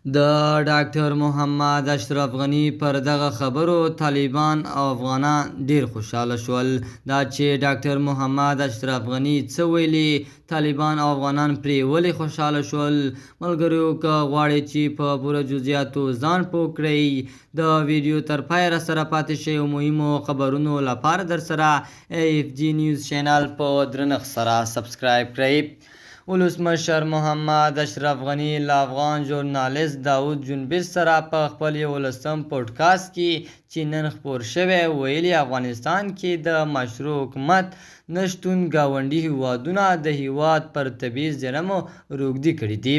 د ډاکټر محمد اشرف غني پر دغه خبرو طالبان او افغانان ډیر خوشحاله شول. دا چې ډاکټر محمد اشرف غني څه ویلي، طالبان او افغانان پرې ولې خوشحاله شول؟ ملګرو، که غواړئ چې په پوره جزئیاتو ځان پوه کړئ، د ویډیو تر پایه راسره پاتې شئ او مهمو خبرونو لپاره درسره AFG نیوز چینل په درنښت سره سبسکرایب کړئ. ولسمشر محمد اشرف غني له افغان ژورنالیست داود جنبش سره په خپل 11 پوډکاسټ کې چې نن خپور شوی ویلي، افغانستان کې د مشروع حکومت نشتون ګاونډي هیوادونه د هیواد پر طبیعي زیرمو روږدي کړي دي.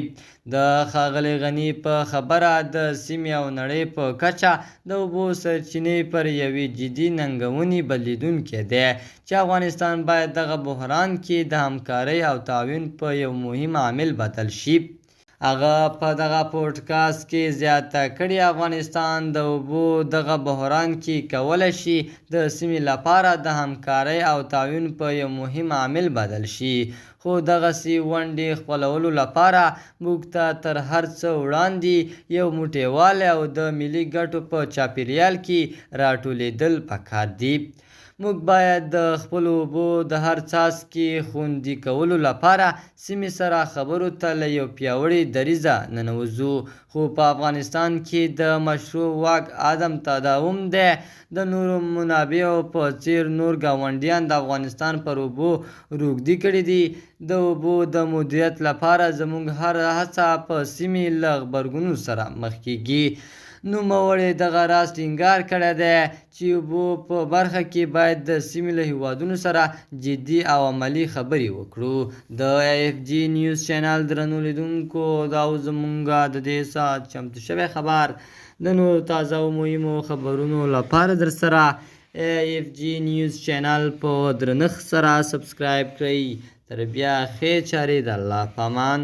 د ښاغلي غني په خبره د سیمې او نړۍ په کچه د اوبو سرچینې پر یوې جدي ننګونې بدلیدونکی دی چې افغانستان باید دغه بحران کې د همکارۍ او تعاون په یو مهم عامل بدل شي. هغه په دغه پوډکاسټ کې زیاته کړې، افغانستان د اوبو دغه بحران کې کولی شي د سیمې لپاره د همکارۍ او تعاون په یو مهم عامل بدل شي، خو دغسې ونډې خپلولو لپاره موږ ته تر هر څه وړاندې یو موټیوالی او د ملي ګټو په چاپیریال کې راټولېدل پکار دي. موږ باید د خپلو اوبو د هر څاڅکي خوندي کولو لپاره سیمې سره خبرو ته له یو پیاوړي دریځه ننوځو، خو په افغانستان کې د مشروع واک عدم تداوم دی. د نورو منابعو په څیر نور ګاونډیان د افغانستان پر اوبو روږدي کړي دي. د اوبو د مدیریت لپاره زموږ هر هڅه په سیمې له غبرګونونو سره مخ کیږي. نوموړي دغه راز ټینګار کړی دی چې اوبو په برخه کې باید د سیمې له هیوادونو سره جدي او عملي خبرې وکړو. د AFG نیوز چینل درنو لیدونکو، دا زموږ د دې ساعت چمتو شوی خبر د نورو تازه او مهمو خبرونو لپاره درسره AFG نیوز چینل په درنښت سره سبسکرایب کړئ. تر بیا ښې چارې، د الله په امان.